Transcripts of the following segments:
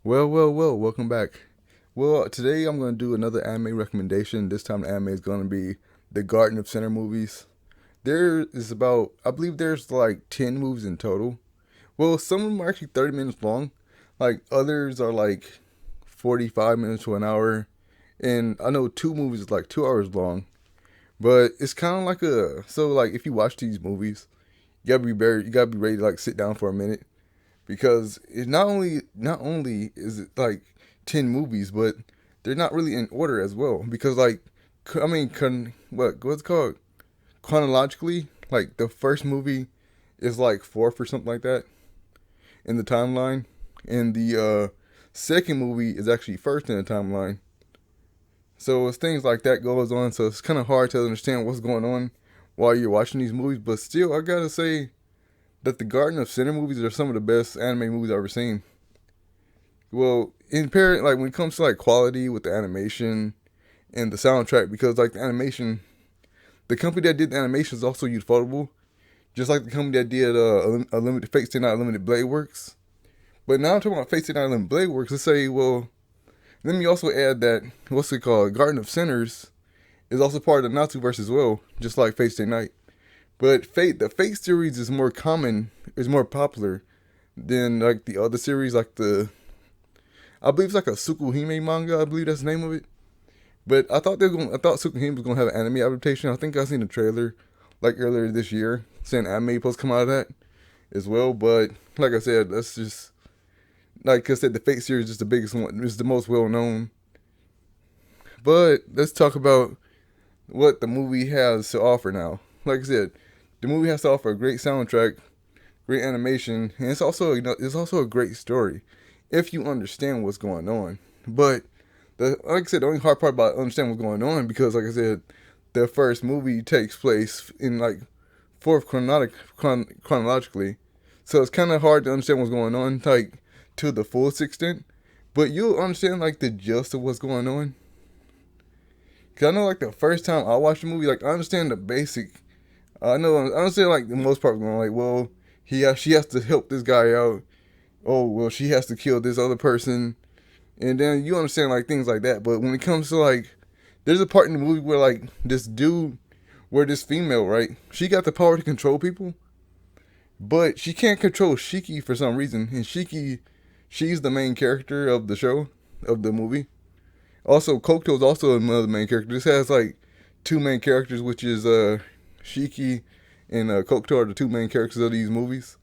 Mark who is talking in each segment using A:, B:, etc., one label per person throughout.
A: Well, welcome back. Well, today I'm going to do another anime recommendation. This time the anime is going to be the Garden of Center movies. There is about, I believe there's like 10 movies in total. Well, some of them are actually 30 minutes long. Like others are like 45 minutes to an hour. And I know two movies is like 2 hours long. But it's kind of like so like if you watch these movies, you gotta be ready to like sit down for a minute because it not only is it like 10 movies, but they're not really in order as well. Because like, I mean, what's it called chronologically? Like the first movie is like fourth or something like that in the timeline, and the second movie is actually first in the timeline. So it's things like that goes on. So it's kind of hard to understand what's going on while you're watching these movies. But still, I gotta say that the Garden of Center movies are some of the best anime movies I've ever seen. Well, in parent, like when it comes to like quality with the animation and the soundtrack, because like the animation, the company that did the animation is also Ufotable, just like the company that did Unlimited Fate Stay Night Unlimited Blade Works. But now I'm talking about Fate Stay Night Unlimited Blade Works. Let's say, well, let me also add that what's it called, Garden of Sinners, is also part of the Natsuverse as well, just like Fate Stay Night. But the Fate series is more common, is more popular than like the other series, like I believe it's like a Tsukuhime manga. I believe that's the name of it. But I thought Tsukuhime was gonna have an anime adaptation. I think I seen a trailer like earlier this year saying anime supposed to come out of that as well. But like I said, that's just like I said, the Fate series is the biggest one. It's the most well known. But let's talk about what the movie has to offer now. Like I said, the movie has to offer a great soundtrack, great animation, and it's also a great story if you understand what's going on. But like I said, the only hard part about understanding what's going on because like I said, the first movie takes place in like chronologically, so it's kind of hard to understand what's going on like to the fullest extent. But you'll understand like the gist of what's going on. Cause I know like the first time I watched the movie, like I understand the basic. I understand like the most part going like, well, she has to help this guy out. Oh well, she has to kill this other person, and then you understand like things like that. But when it comes to like, there's a part in the movie where like where this female, right, she got the power to control people, but she can't control Shiki for some reason. And Shiki, she's the main character of the show, of the movie. Also, Kokuto is also another main character. This has like two main characters, which is Shiki and Kokuto are the two main characters of these movies.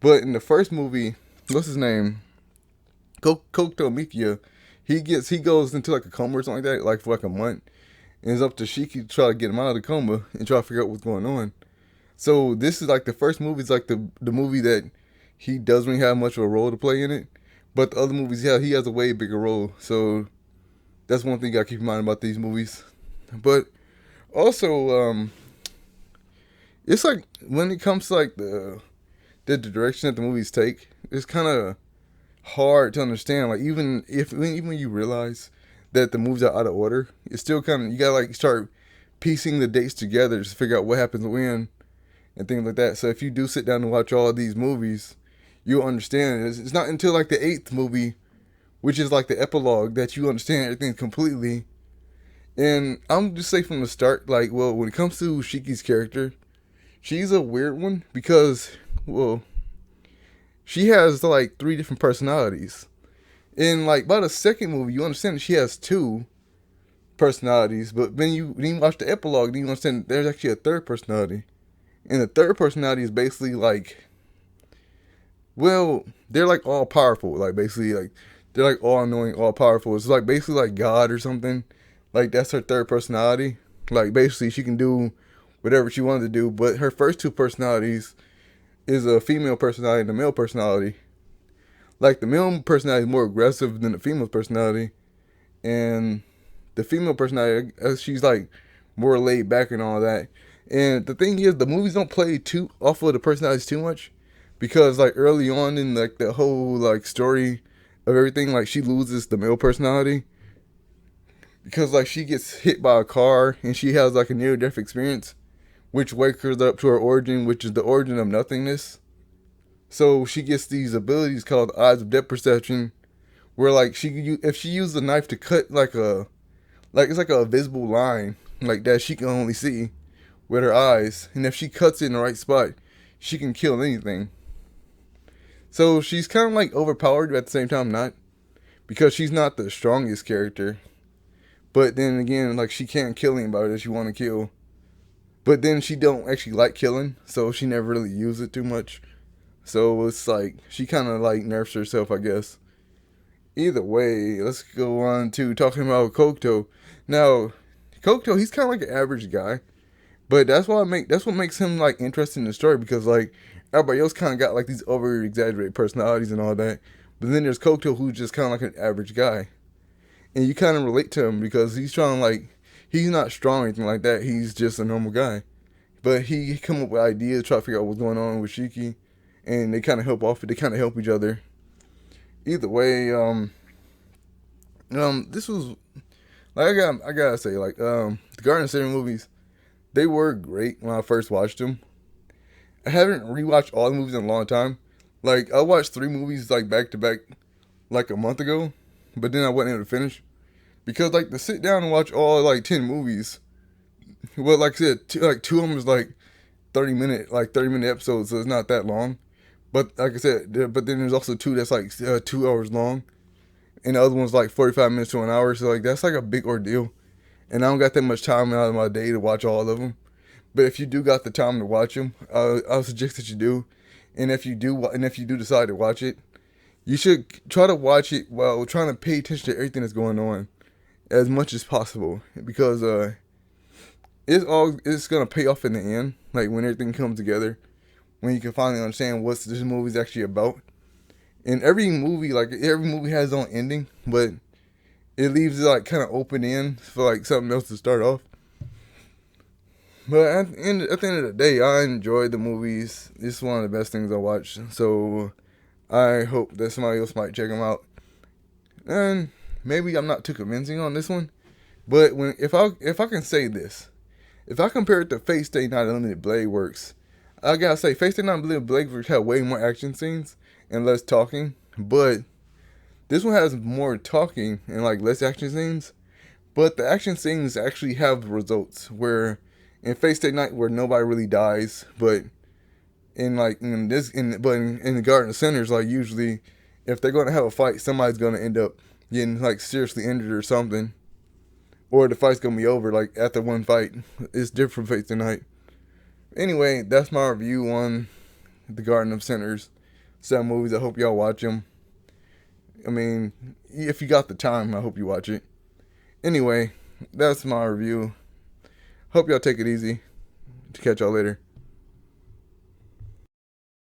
A: But in the first movie, what's his name? Kokuto Mikia, he goes into like a coma or something like that, like for like a month. And it's up to Shiki to try to get him out of the coma and try to figure out what's going on. So this is like the first movie is like the movie that he doesn't really have much of a role to play in it. But the other movies, yeah, he has a way bigger role. So that's one thing you gotta keep in mind about these movies. But also, it's like when it comes to like the direction that the movies take, it's kind of hard to understand. Like even when you realize that the movies are out of order, it's still kind of you gotta like start piecing the dates together to figure out what happens when and things like that. So if you do sit down and watch all of these movies, you'll understand it. It's not until like the eighth movie, which is like the epilogue, that you understand everything completely. And I'm just say from the start, like, well, when it comes to Shiki's character, she's a weird one because, well, she has like three different personalities. In like by the second movie, you understand that she has two personalities, but when you watch the epilogue, then you understand there's actually a third personality. And the third personality is basically like, well, they're like all powerful. Like basically like they're like all knowing, all powerful. It's like basically like God or something. Like that's her third personality. Like basically she can do whatever she wanted to do. But her first two personalities is a female personality and a male personality. Like the male personality is more aggressive than the female personality, and the female personality, she's like more laid back and all that. And the thing is, the movies don't play too off of the personalities too much, because like early on in like the whole like story of everything, like she loses the male personality because like she gets hit by a car and she has like a near death experience, which wakes her up to her origin, which is the origin of nothingness. So she gets these abilities called eyes of depth perception, where like if she used the knife to cut like it's like a visible line like that she can only see with her eyes, and if she cuts it in the right spot, she can kill anything. So she's kind of like overpowered, but at the same time not, because she's not the strongest character. But then again, like she can't kill anybody that she want to kill. But then she don't actually like killing, so she never really used it too much. So it's like she kind of like nerfs herself, I guess. Either way, let's go on to talking about Kokuto. Now, Kokuto, he's kind of like an average guy, but that's what makes him like interesting in the story, because like everybody else kind of got like these over exaggerated personalities and all that. But then there's Kokuto, who's just kind of like an average guy, and you kind of relate to him because he's trying to like he's not strong or anything like that. He's just a normal guy, but he come up with ideas, try to figure out what's going on with Shiki, and they kind of help off. They kind of help each other. Either way, this was like I gotta say like the Garden City movies, they were great when I first watched them. I haven't rewatched all the movies in a long time. Like I watched 3 movies like back to back like a month ago, but then I wasn't able to finish because like to sit down and watch all like 10 movies. Well, like I said, like 2 of them is like 30-minute episodes, so it's not that long. But like I said, but then there's also two that's like 2 hours long, and the other one's like 45 minutes to an hour. So like that's like a big ordeal, and I don't got that much time out of my day to watch all of them. But if you do got the time to watch them, I would suggest that you do. And if you do decide to watch it, you should try to watch it while trying to pay attention to everything that's going on as much as possible, because it's gonna pay off in the end. Like when everything comes together, when you can finally understand what this movie's actually about. And every movie has its own ending, but it leaves it like kind of open end for like something else to start off. But at the end of the day, I enjoyed the movies. It's one of the best things I watched. So I hope that somebody else might check them out. And maybe I'm not too convincing on this one, but if I can say this, if I compare it to Fate Stay Night Unlimited Blade Works, I gotta say Fate Stay Night Unlimited Blade Works had way more action scenes and less talking, but this one has more talking and like less action scenes. But the action scenes actually have results, where in Fate Stay Night where nobody really dies, but in the Garden of Sinners, like usually if they're gonna have a fight, somebody's gonna end up getting like seriously injured or something, or the fight's gonna be over like after one fight. It's different from Fate Stay Night. Anyway, that's my review on the Garden of Sinners. Some movies. I hope y'all watch them. I mean, if you got the time, I hope you watch it. Anyway, that's my review. Hope y'all take it easy. To catch y'all later.